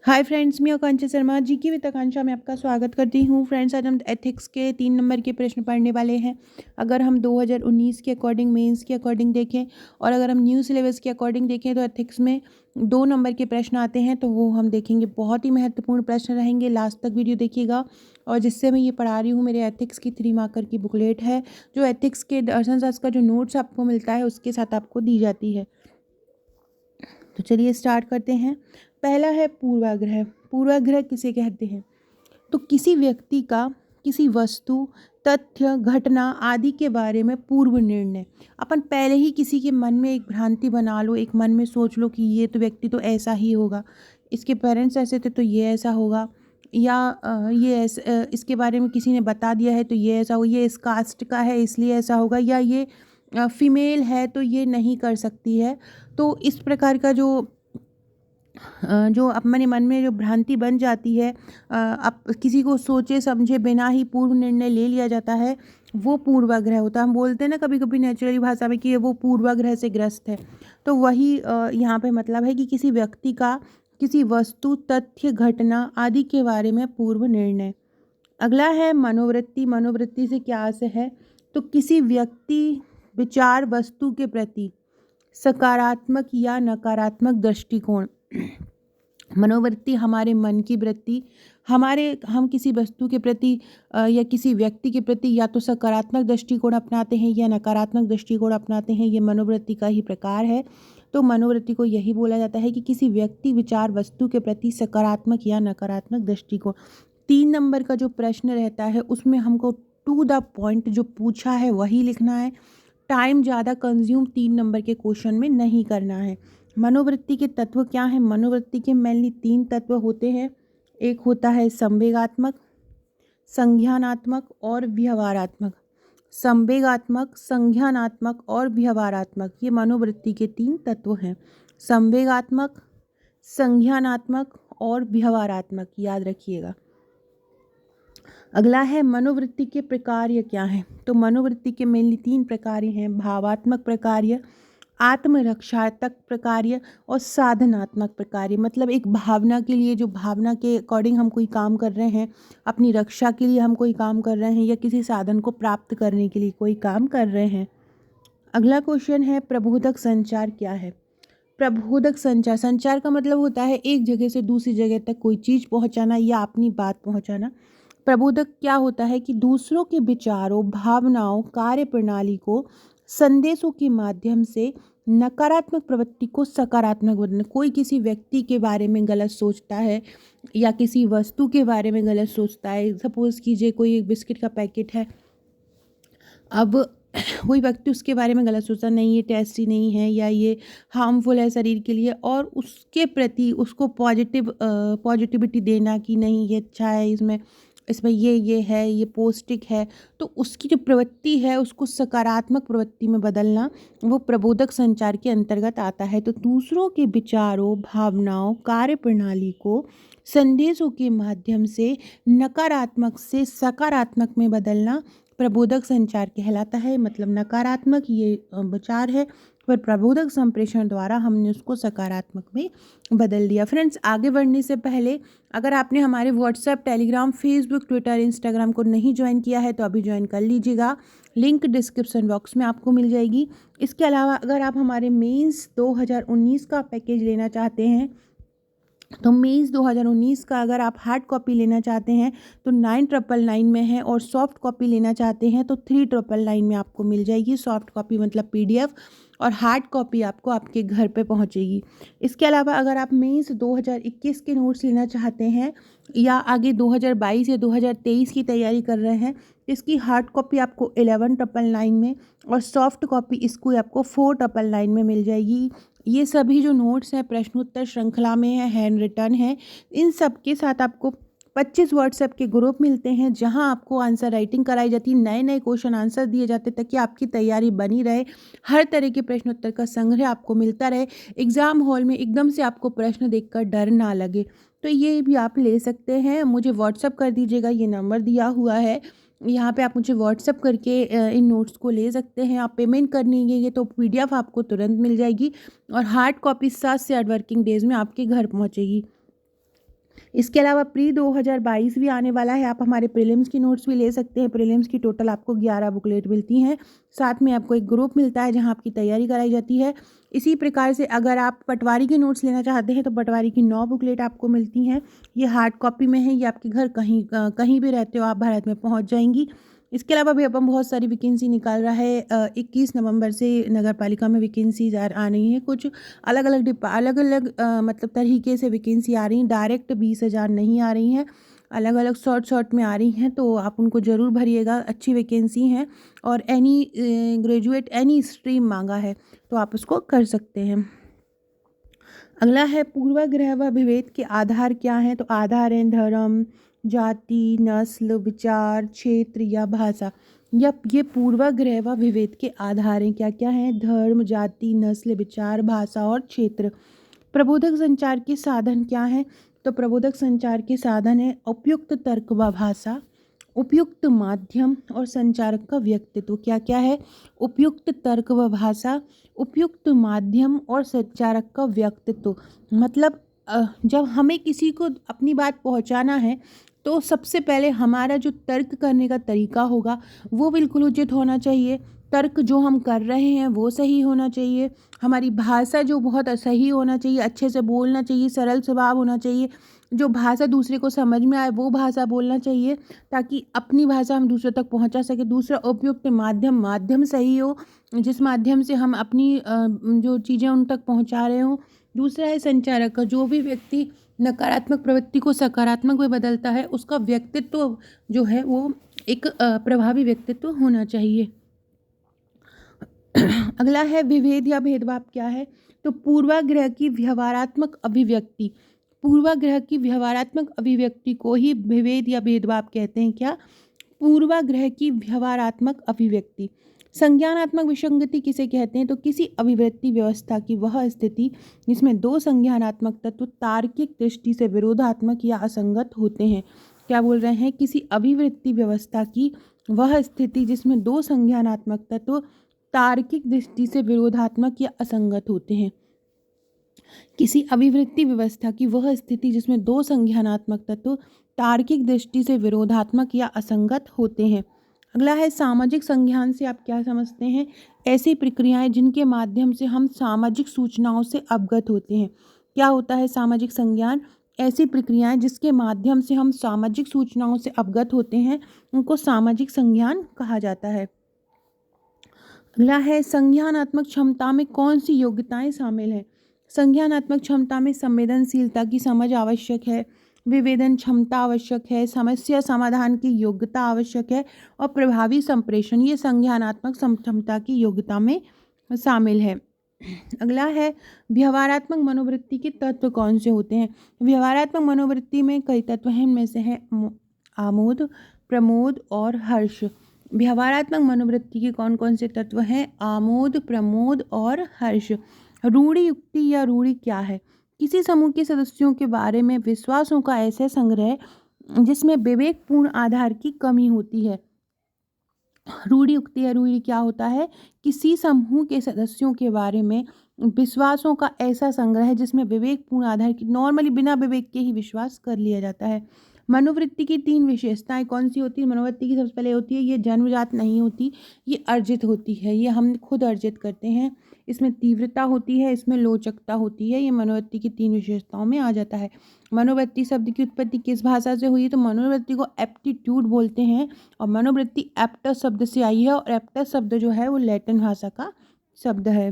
Hi friends, मैं आकांक्षा शर्मा जी की with आकांक्षा में आपका स्वागत करती हूँ। फ्रेंड्स, आज हम एथिक्स के 3 नंबर के प्रश्न पढ़ने वाले हैं। अगर हम 2019 के अकॉर्डिंग, मेंस के अकॉर्डिंग देखें और अगर हम न्यू सिलेबस के अकॉर्डिंग देखें तो एथिक्स में 2 नंबर के प्रश्न आते हैं, तो वो हम देखेंगे। बहुत ही महत्वपूर्ण प्रश्न रहेंगे, लास्ट तक वीडियो देखिएगा। और जिससे मैं ये पढ़ा रही हूँ, मेरे एथिक्स की 3 मार्कर की बुकलेट है, जो एथिक्स के दर्शन शास्त्र का जो नोट्स आपको मिलता है उसके साथ आपको दी जाती है। तो चलिए स्टार्ट करते हैं। पहला है पूर्वाग्रह। पूर्वाग्रह किसे कहते हैं? तो किसी व्यक्ति का किसी वस्तु, तथ्य, घटना आदि के बारे में पूर्व निर्णय। अपन पहले ही किसी के मन में एक भ्रांति बना लो, एक मन में सोच लो कि ये तो व्यक्ति तो ऐसा ही होगा, इसके पेरेंट्स ऐसे थे तो ये ऐसा होगा, या इसके बारे में किसी ने बता दिया है तो ये ऐसा हो, ये इस कास्ट का है इसलिए ऐसा होगा, या ये फीमेल है तो ये नहीं कर सकती है। तो इस प्रकार का जो अपने मन में जो भ्रांति बन जाती है, अब किसी को सोचे समझे बिना ही पूर्व निर्णय ले लिया जाता है, वो पूर्वाग्रह होता है। हम बोलते हैं ना कभी कभी नेचुरली भाषा में कि वो पूर्वाग्रह से ग्रस्त है। तो वही यहाँ पे मतलब है कि किसी व्यक्ति का किसी वस्तु, तथ्य, घटना आदि के बारे में पूर्व निर्णय। अगला है मनोवृत्ति। मनोवृत्ति से क्या आशय है? तो किसी व्यक्ति, विचार, वस्तु के प्रति सकारात्मक या नकारात्मक दृष्टिकोण। मनोवृत्ति हमारे मन की वृत्ति, हम किसी वस्तु के प्रति या किसी व्यक्ति के प्रति या तो सकारात्मक दृष्टिकोण अपनाते हैं या नकारात्मक दृष्टिकोण अपनाते हैं, ये मनोवृत्ति का ही प्रकार है। तो मनोवृत्ति को यही बोला जाता है कि किसी व्यक्ति, विचार, वस्तु के प्रति सकारात्मक या नकारात्मक दृष्टिकोण। 3 नंबर का जो प्रश्न रहता है उसमें हमको टू द पॉइंट जो पूछा है वही लिखना है। टाइम ज़्यादा कंज्यूम 3 नंबर के क्वेश्चन में नहीं करना है। मनोवृत्ति के तत्व क्या हैं? मनोवृत्ति के मेनली 3 तत्व होते हैं। एक होता है संवेगात्मक, संज्ञानात्मक और व्यवहारात्मक। संवेगात्मक, संज्ञानात्मक और व्यवहारात्मक, ये मनोवृत्ति के 3 तत्व हैं। संवेगात्मक, संज्ञानात्मक और व्यवहारात्मक, याद रखिएगा। अगला है मनोवृत्ति के प्रकार क्या हैं? तो मनोवृत्ति के मेनली 3 प्रकार हैं। भावात्मक प्रकार, आत्मरक्षात्मक प्रकार और साधनात्मक प्रकार। मतलब एक भावना के लिए, जो भावना के अकॉर्डिंग हम कोई काम कर रहे हैं, अपनी रक्षा के लिए हम कोई काम कर रहे हैं, या किसी साधन को प्राप्त करने के लिए कोई काम कर रहे हैं। अगला क्वेश्चन है प्रबोधक संचार क्या है? प्रबोधक संचार, संचार का मतलब होता है एक जगह से दूसरी जगह तक कोई चीज़ पहुंचाना या अपनी बात पहुंचाना। प्रबोधक क्या होता है कि दूसरों के विचारों, भावनाओं, कार्य प्रणाली को संदेशों के माध्यम से नकारात्मक प्रवृत्ति को सकारात्मक बदलना। कोई किसी व्यक्ति के बारे में गलत सोचता है या किसी वस्तु के बारे में गलत सोचता है, सपोज कीजिए कोई एक बिस्किट का पैकेट है, अब कोई व्यक्ति उसके बारे में गलत सोचता नहीं, ये टेस्टी नहीं है या ये हार्मफुल है शरीर के लिए, और उसके प्रति उसको पॉजिटिविटी देना कि नहीं ये अच्छा है, इसमें इसमें ये है, ये पौष्टिक है, तो उसकी जो प्रवृत्ति है उसको सकारात्मक प्रवृत्ति में बदलना, वो प्रबोधक संचार के अंतर्गत आता है। तो दूसरों के विचारों, भावनाओं, कार्य प्रणाली को संदेशों के माध्यम से नकारात्मक से सकारात्मक में बदलना प्रबोधक संचार कहलाता है। मतलब नकारात्मक ये विचार है, पर प्रबोधक संप्रेषण द्वारा हमने उसको सकारात्मक में बदल दिया। फ्रेंड्स, आगे बढ़ने से पहले अगर आपने हमारे WhatsApp, Telegram, Facebook, Twitter, Instagram को नहीं ज्वाइन किया है तो अभी ज्वाइन कर लीजिएगा। लिंक डिस्क्रिप्शन बॉक्स में आपको मिल जाएगी। इसके अलावा अगर आप हमारे मेंस 2019 का पैकेज लेना चाहते हैं, तो मेंस 2019 का अगर आप हार्ड कॉपी लेना चाहते हैं तो 9999 में है, और सॉफ्ट कॉपी लेना चाहते हैं तो 3999 में आपको मिल जाएगी। सॉफ्ट कॉपी मतलब PDF, और हार्ड कॉपी आपको आपके घर पे पहुंचेगी। इसके अलावा अगर आप मेंस 2021 के नोट्स लेना चाहते हैं या आगे 2022 या 2023 की तैयारी कर रहे हैं, इसकी हार्ड कॉपी आपको 1199 में और सॉफ्ट कॉपी इसको आपको 4999 में मिल जाएगी। ये सभी जो नोट्स हैं प्रश्नोत्तर श्रृंखला में है, हैंड रिटन है। इन सब के साथ आपको 25 व्हाट्सएप के ग्रुप मिलते हैं जहां आपको आंसर राइटिंग कराई जाती है, नए नए क्वेश्चन आंसर दिए जाते ताकि आपकी तैयारी बनी रहे, हर तरह के प्रश्नोत्तर का संग्रह आपको मिलता रहे, एग्ज़ाम हॉल में एकदम से आपको प्रश्न देखकर डर ना लगे। तो ये भी आप ले सकते हैं। मुझे व्हाट्सअप कर दीजिएगा, ये नंबर दिया हुआ है, यहाँ पे आप मुझे व्हाट्सअप करके इन नोट्स को ले सकते हैं। आप पेमेंट करनी तो PDF आपको तुरंत मिल जाएगी और हार्ड कॉपी 7 से 8 वर्किंग डेज़ में आपके घर पहुँचेगी। इसके अलावा प्री 2022 भी आने वाला है। आप हमारे प्रीलिम्स की नोट्स भी ले सकते हैं। प्रीलिम्स की टोटल आपको 11 बुकलेट मिलती हैं। साथ में आपको एक ग्रुप मिलता है जहां आपकी तैयारी कराई जाती है। इसी प्रकार से अगर आप पटवारी के नोट्स लेना चाहते हैं तो पटवारी की 9 बुकलेट आपको मिलती हैं। ये हार्ड कॉपी में है। ये आपके घर कहीं भी रहते हो आप भारत में पहुँच जाएंगी। इसके अलावा भी अपन बहुत सारी वैकेंसी निकाल रहा है। 21 नवंबर से नगर पालिका में वैकेंसीज आ रही हैं। कुछ अलग अलग मतलब तरीके से वैकेंसी आ रही हैं। डायरेक्ट 20,000 नहीं आ रही हैं, अलग अलग शॉर्ट में आ रही हैं, तो आप उनको ज़रूर भरिएगा। अच्छी वैकेंसी हैं और एनी ग्रेजुएट एनी स्ट्रीम मांगा है तो आप उसको कर सकते हैं। अगला है पूर्वाग्रह व विभेद के आधार क्या हैं। तो आधार हैं धर्म, जाति, नस्ल, विचार, क्षेत्र या भाषा। ये पूर्वाग्रह व विभेद के आधार हैं। क्या क्या हैं? धर्म, जाति, नस्ल, विचार, भाषा और क्षेत्र। प्रबोधक संचार के साधन क्या हैं? तो प्रबोधक संचार के साधन है उपयुक्त तर्क व भाषा, उपयुक्त माध्यम और संचारक का व्यक्तित्व। क्या क्या है? उपयुक्त तर्क व भाषा, उपयुक्त माध्यम और संचारक का व्यक्तित्व। मतलब जब हमें किसी को अपनी बात पहुंचाना है तो सबसे पहले हमारा जो तर्क करने का तरीका होगा वो बिल्कुल उचित होना चाहिए। तर्क जो हम कर रहे हैं वो सही होना चाहिए। हमारी भाषा जो बहुत सही होना चाहिए, अच्छे से बोलना चाहिए, सरल स्वभाव होना चाहिए। जो भाषा दूसरे को समझ में आए वो भाषा बोलना चाहिए ताकि अपनी भाषा हम दूसरे तक पहुंचा सके। दूसरा उपयुक्त माध्यम सही हो जिस माध्यम से हम अपनी जो चीज़ें उन तक पहुंचा रहे हों। दूसरा है संचारक का। जो भी व्यक्ति नकारात्मक प्रवृत्ति को सकारात्मक में बदलता है उसका व्यक्तित्व जो है वो एक प्रभावी व्यक्तित्व होना चाहिए। अगला है विभेद या भेदभाव क्या है। तो पूर्वाग्रह की व्यवहारात्मक अभिव्यक्ति, पूर्वाग्रह की व्यवहारात्मक अभिव्यक्ति को ही विभेद या भेदभाव कहते हैं। क्या? पूर्वाग्रह की व्यवहारात्मक अभिव्यक्ति। संज्ञानात्मक विसंगति किसे कहते हैं? तो किसी अभिव्यक्ति व्यवस्था की वह स्थिति जिसमें दो संज्ञानात्मक तत्व तार्किक दृष्टि से विरोधात्मक या असंगत होते हैं। क्या बोल रहे हैं? किसी अभिवृत्ति व्यवस्था की वह स्थिति जिसमें दो संज्ञानात्मक तत्व तार्किक दृष्टि से विरोधात्मक या असंगत होते हैं। किसी अभिवृत्ति व्यवस्था की वह स्थिति जिसमें दो संज्ञानात्मक तत्व तार्किक दृष्टि से विरोधात्मक या असंगत होते हैं। अगला है सामाजिक संज्ञान से आप क्या समझते हैं? ऐसी प्रक्रियाएं जिनके माध्यम से हम सामाजिक सूचनाओं से अवगत होते हैं। क्या होता है सामाजिक संज्ञान? ऐसी प्रक्रियाएं जिसके माध्यम से हम सामाजिक सूचनाओं से अवगत होते हैं उनको सामाजिक संज्ञान कहा जाता है। अगला है संज्ञानात्मक क्षमता में कौन सी योग्यताएं शामिल हैं। संज्ञानात्मक क्षमता में संवेदनशीलता की समझ आवश्यक है, विवेदन क्षमता आवश्यक है, समस्या समाधान की योग्यता आवश्यक है और प्रभावी संप्रेषण ये संज्ञानात्मक क्षमता की योग्यता में शामिल है। अगला है व्यवहारात्मक मनोवृत्ति के तत्व कौन से होते हैं। व्यवहारात्मक मनोवृत्ति में कई तत्व हैं, इनमें से है आमोद, प्रमोद और हर्ष। व्यवहारात्मक मनोवृत्ति के कौन कौन से तत्व हैं? आमोद, प्रमोद और हर्ष। रूढ़ि युक्ति या रूढ़ि क्या है? किसी समूह के सदस्यों के बारे में विश्वासों का ऐसा संग्रह जिसमें विवेकपूर्ण आधार की कमी होती है। रूढ़ि युक्ति या रूढ़ि क्या होता है? किसी समूह के सदस्यों के बारे में विश्वासों का ऐसा संग्रह जिसमें विवेकपूर्ण आधार की, नॉर्मली बिना विवेक के ही विश्वास कर लिया जाता है। मनोवृत्ति की 3 विशेषताएं कौन सी होती है? मनोवृत्ति की सबसे पहले होती है ये जन्मजात नहीं होती, ये अर्जित होती है, ये हम खुद अर्जित करते हैं। इसमें तीव्रता होती है, इसमें लोचकता होती है। ये मनोवृत्ति की 3 विशेषताओं में आ जाता है। मनोवृत्ति शब्द की उत्पत्ति किस भाषा से हुई? तो मनोवृत्ति को एप्टीट्यूड बोलते हैं और मनोवृत्ति एप्टस शब्द से आई है और एप्टस शब्द जो है वो लैटिन भाषा का शब्द है।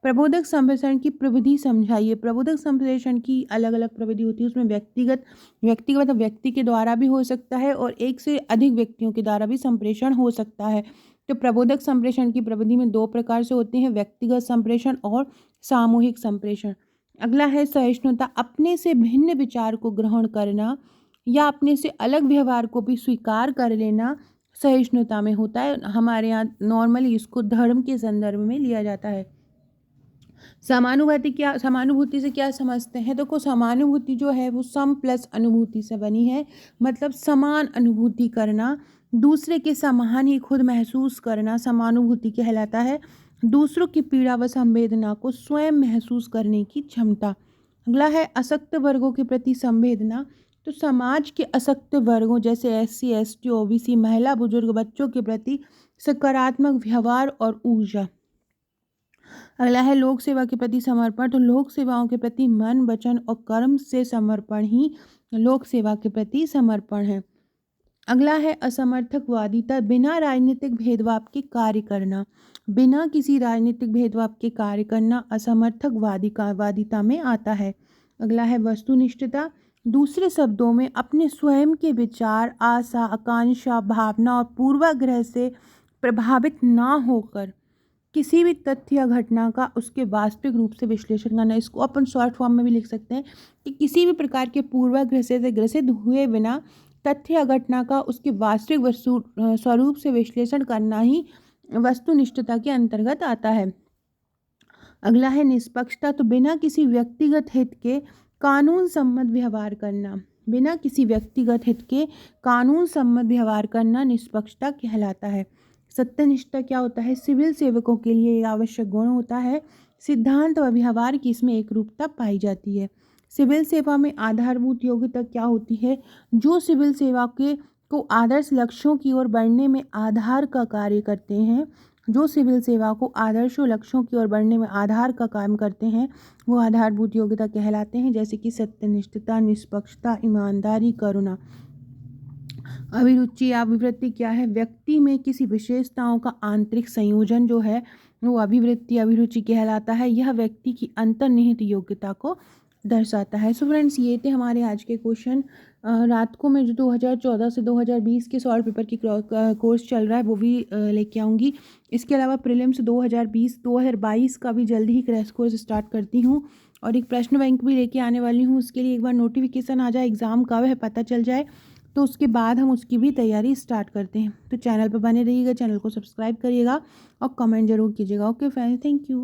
प्रबोधक संप्रेषण की प्रविधि समझाइए। प्रबोधक संप्रेषण की अलग अलग प्रविधि होती है। उसमें व्यक्तिगत मतलब व्यक्ति के द्वारा भी हो सकता है और एक से अधिक व्यक्तियों के द्वारा भी संप्रेषण हो सकता है। तो प्रबोधक संप्रेषण की प्रविधि में 2 प्रकार से होते हैं, व्यक्तिगत संप्रेषण और सामूहिक संप्रेषण। अगला है सहिष्णुता, अपने से भिन्न विचार को ग्रहण करना या अपने से अलग व्यवहार को भी स्वीकार कर लेना सहिष्णुता में होता है। हमारे यहाँ नॉर्मली इसको धर्म के संदर्भ में लिया जाता है। समानुभूति से क्या समझते हैं? देखो समानुभूति जो है वो सम प्लस अनुभूति से बनी है। मतलब समान अनुभूति करना, दूसरे के समान ही खुद महसूस करना समानुभूति कहलाता है। दूसरों की पीड़ा व संवेदना को स्वयं महसूस करने की क्षमता। अगला है अशक्त वर्गों के प्रति संवेदना। तो समाज के अशक्त वर्गों जैसे SC ST OBC, महिला, बुजुर्ग, बच्चों के प्रति सकारात्मक व्यवहार और ऊर्जा। अगला है लोक सेवा के प्रति समर्पण। तो लोक सेवाओं के प्रति मन, वचन और कर्म से समर्पण ही लोक सेवा के प्रति समर्पण है। अगला है असमर्थकवादिता, बिना राजनीतिक भेदभाव के कार्य करना। बिना किसी राजनीतिक भेदभाव के कार्य करना असमर्थकवादिता में आता है। अगला है वस्तुनिष्ठता, दूसरे शब्दों में अपने स्वयं के विचार, आशा, आकांक्षा, भावना और पूर्वाग्रह से प्रभावित ना होकर किसी भी तथ्य या घटना का उसके वास्तविक रूप से विश्लेषण करना। इसको अपन शॉर्ट फॉर्म में भी लिख सकते हैं कि किसी भी प्रकार के पूर्वाग्रह से ग्रसित हुए बिना तथ्य या घटना का उसके वास्तविक स्वरूप से विश्लेषण करना ही वस्तुनिष्ठता के अंतर्गत आता है। अगला है निष्पक्षता, तो बिना किसी व्यक्तिगत हित के कानून सम्मत व्यवहार करना। बिना किसी व्यक्तिगत हित के कानून सम्मत व्यवहार करना निष्पक्षता कहलाता है। सत्यनिष्ठा क्या होता है? सिविल सेवकों के लिए आवश्यक गुण होता है। सिद्धांत व व्यवहार की इसमें एक रूपता पाई जाती है। सिविल सेवा में आधारभूत योग्यता क्या होती है? जो सिविल सेवा के को आदर्श लक्ष्यों की ओर बढ़ने में आधार का कार्य करते हैं, जो सिविल सेवा को आदर्श लक्ष्यों की ओर बढ़ने में आधार का काम करते हैं, वो आधारभूत योग्यता कहलाते हैं। जैसे कि सत्यनिष्ठता, निष्पक्षता, ईमानदारी, करुणा। अभिरुचि अभिवृत्ति क्या है? व्यक्ति में किसी विशेषताओं का आंतरिक संयोजन जो है वो अभिवृत्ति अभिरुचि कहलाता है। यह व्यक्ति की अंतर्निहित योग्यता को दर्शाता है। सो फ्रेंड्स, ये थे हमारे आज के क्वेश्चन। रात को मैं जो 2014 से 2020 के सॉल्व पेपर की कोर्स चल रहा है वो भी लेके आऊँगी। इसके अलावा प्रीलिम्स 2022 का भी जल्दी ही क्रैश कोर्स स्टार्ट करती हूँ और एक प्रश्न बैंक भी लेके आने वाली हूँ। उसके लिए एक बार नोटिफिकेशन आ जाए, एग्ज़ाम कब है पता चल जाए, तो उसके बाद हम उसकी भी तैयारी स्टार्ट करते हैं। तो चैनल पर बने रहिएगा, चैनल को सब्सक्राइब करिएगा और कमेंट जरूर कीजिएगा। Okay friends, thank you.